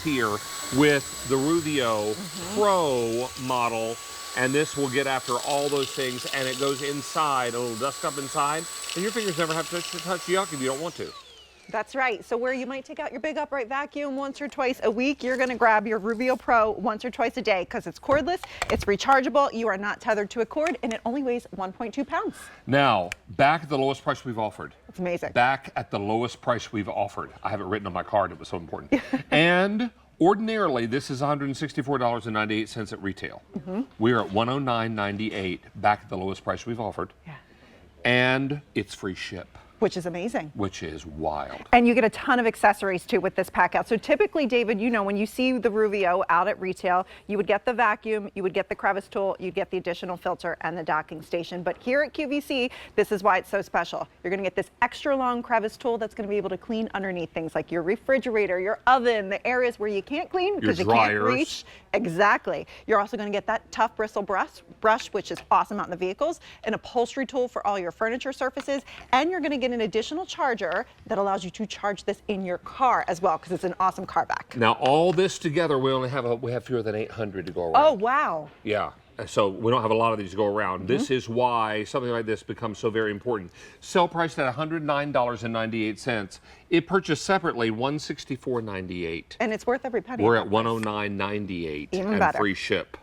here with the Ruvio Pro model. And this will get after all those things, and it goes inside, a little dust up inside, and your fingers never have to touch yuck if you don't want to. That's right. So where you might take out your big upright vacuum once or twice a week, you're going to grab your Ruvio Pro once or twice a day because it's cordless, it's rechargeable, you are not tethered to a cord, and it only weighs 1.2 pounds. Now, back at the lowest price we've offered. It's amazing. Back at the lowest price we've offered. I have it written on my card. It was so important. And ordinarily, this is $164.98 at retail. We're at $109.98, back at the lowest price we've offered. Yeah. And it's free ship. Which is amazing. Which is wild. And you get a ton of accessories too with this pack out. So typically, David, you know, when you see the Ruvio out at retail, you would get the vacuum, you would get the crevice tool, you'd get the additional filter and the docking station. But here at QVC, this is why it's so special. You're going to get this extra long crevice tool that's going to be able to clean underneath things like your refrigerator, your oven, the areas where you can't clean because you can't reach. Exactly. You're also going to get that tough bristle brush, which is awesome out in the vehicles, an upholstery tool for all your furniture surfaces, and you're going to get an additional charger that allows you to charge this in your car as well because it's an awesome car back. Now all this together, we have fewer than 800 to go around. Oh wow! Yeah, so we don't have a lot of these to go around. This is why something like this becomes so very important. Sell priced at $109.98. It purchased separately $164.98. And it's worth every penny. We're at $109.98 Even and better. Free ship.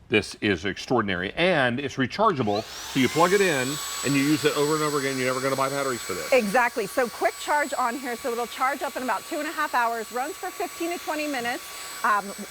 This is extraordinary, and it's rechargeable, so you plug it in and you use it over and over again. You're never going to buy batteries for this. Exactly. So quick charge on here, so it'll charge up in about 2.5 hours, runs for 15 to 20 minutes,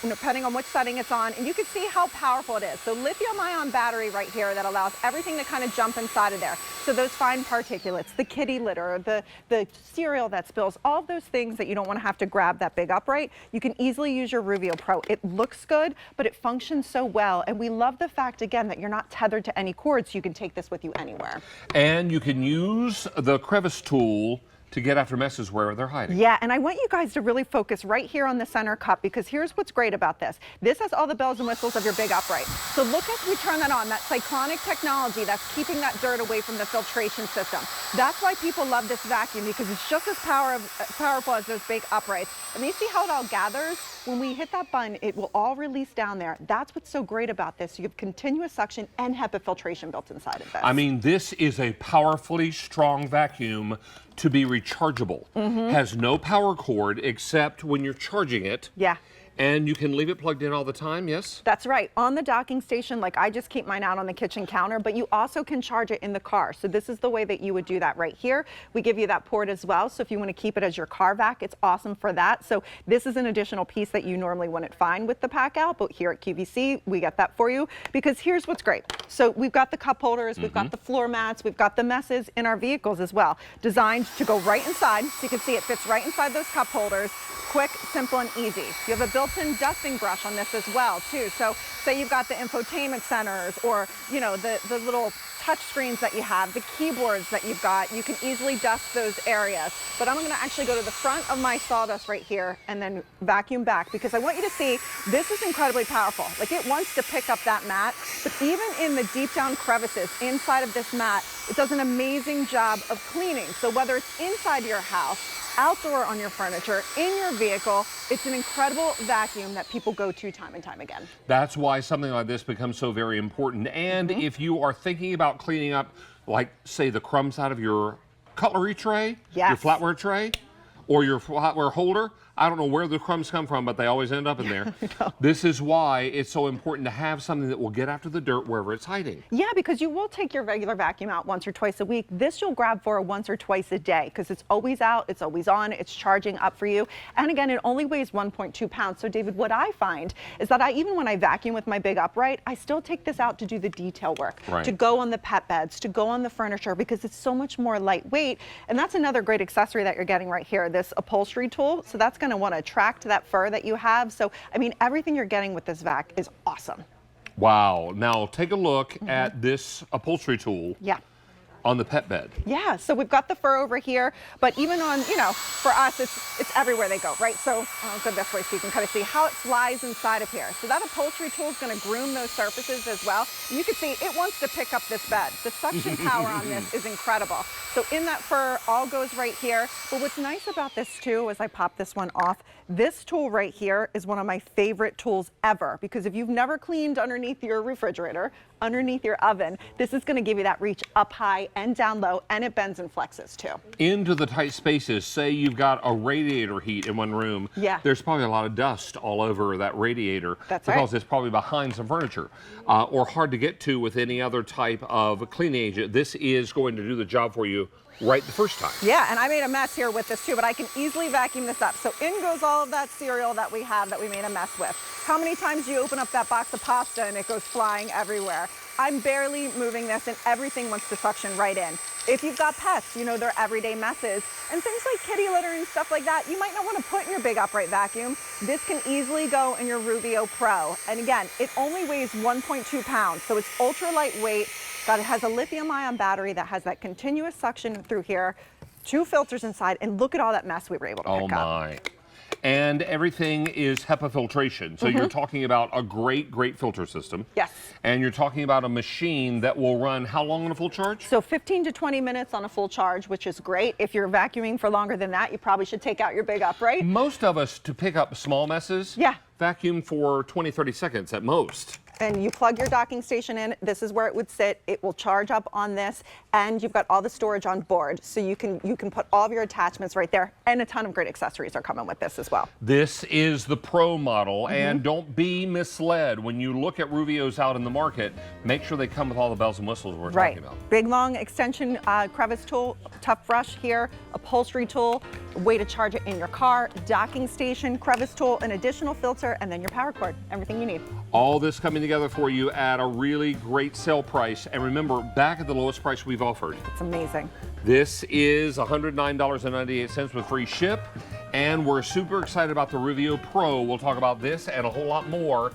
depending on which setting it's on, and you can see how powerful it is. So lithium-ion battery right here that allows everything to kind of jump inside of there. So those fine particulates, the kitty litter, the cereal that spills, all of those things that you don't want to have to grab that big upright, you can easily use your Ruvio Pro. It looks good, but it functions so well. And we love the fact, again, that you're not tethered to any cord, so you can take this with you anywhere. And you can use the crevice tool to get after messes where they're hiding. Yeah, and I want you guys to really focus right here on the center cup because here's what's great about this. This has all the bells and whistles of your big upright. So look as we turn that on, that cyclonic technology that's keeping that dirt away from the filtration system. That's why people love this vacuum because it's just as powerful as those big uprights. And you see how it all gathers? When we hit that button, it will all release down there. That's what's so great about this. You have continuous suction and HEPA filtration built inside of this. I mean, this is a powerfully strong vacuum to be rechargeable. Has no power cord except when you're charging it. Yeah. And you can leave it plugged in all the time, yes? That's right. On the docking station, like I just keep mine out on the kitchen counter, but you also can charge it in the car. So this is the way that you would do that right here. We give you that port as well. So if you want to keep it as your car vac, it's awesome for that. So this is an additional piece that you normally wouldn't find with the pack out, but here at QVC, we get that for you because here's what's great. So we've got the cup holders, we've got the floor mats, we've got the messes in our vehicles as well, designed to go right inside. So you can see it fits right inside those cup holders. Quick, simple, and easy. You have a built-in dusting brush on this as well, too. So say you've got the infotainment centers or, you know, the little touch screens that you have, the keyboards that you've got, you can easily dust those areas. But I'm going to actually go to the front of my sawdust right here and then vacuum back because I want you to see this is incredibly powerful. Like it wants to pick up that mat, but even in the deep down crevices inside of this mat, it does an amazing job of cleaning. So whether it's inside your house, outdoor on your furniture, in your vehicle, it's an incredible vacuum that people go to time and time again. That's why something like this becomes so very important. And if you are thinking about cleaning up, like, say, the crumbs out of your cutlery tray, your flatware tray, or your flatware holder, I don't know where the crumbs come from, but they always end up in there. This is why it's so important to have something that will get after the dirt wherever it's hiding. Yeah, because you will take your regular vacuum out once or twice a week. This you'll grab for once or twice a day because it's always out, it's always on, it's charging up for you. And again, it only weighs 1.2 pounds. So David, what I find is that even when I vacuum with my big upright, I still take this out to do the detail work, to go on the pet beds, to go on the furniture because it's so much more lightweight. And that's another great accessory that you're getting right here, this upholstery tool. So that's going to want to attract that fur that you have. So, I mean, everything you're getting with this vac is awesome. Wow. Now, take a look at this upholstery tool. Yeah. on the pet bed. Yeah, so we've got the fur over here, but even on, you know, for us, it's everywhere they go, right? So I'll go this way so you can kind of see how it flies inside of here. So that upholstery tool is going to groom those surfaces as well. And you can see it wants to pick up this bed. The suction power on this is incredible. So in that fur, all goes right here. But what's nice about this too, as I pop this one off, this tool right here is one of my favorite tools ever, because if you've never cleaned underneath your refrigerator, underneath your oven, this is going to give you that reach up high and down low, and it bends and flexes too. Into the tight spaces, say you've got a radiator heat in one room. Yeah. There's probably a lot of dust all over that radiator. That's because right. it's probably behind some furniture or hard to get to with any other type of cleaning agent. This is going to do the job for you right the first time. Yeah, and I made a mess here with this too, but I can easily vacuum this up. So in goes all of that cereal that we have that we made a mess with. How many times do you open up that box of pasta and it goes flying everywhere? I'm barely moving this and everything wants to suction right in. If you've got pets, you know, they're everyday messes and things like kitty litter and stuff like that, you might not want to put in your big upright vacuum. This can easily go in your Ruvio Pro. And again, it only weighs 1.2 pounds, so it's ultra lightweight. It has a lithium-ion battery that has that continuous suction through here, 2 filters inside, and look at all that mess we were able to pick up. Oh my. And everything is HEPA filtration. So you're talking about a great, great filter system. Yes. And you're talking about a machine that will run how long on a full charge? So 15 to 20 minutes on a full charge, which is great. If you're vacuuming for longer than that, you probably should take out your big upright. Most of us, to pick up small messes, vacuum for 20, 30 seconds at most. And you plug your docking station in, this is where it would sit. It will charge up on this, and you've got all the storage on board. So you can put all of your attachments right there, and a ton of great accessories are coming with this as well. This is the Pro model, and don't be misled. When you look at Ruvios out in the market, make sure they come with all the bells and whistles we're talking about. Big long extension crevice tool, tough brush here, upholstery tool, way to charge it in your car, docking station, crevice tool, an additional filter, and then your power cord, everything you need. All this coming together for you at a really great sale price. And remember, back at the lowest price we've offered. It's amazing. This is $109.98 with free ship. And we're super excited about the Ruvio Pro. We'll talk about this and a whole lot more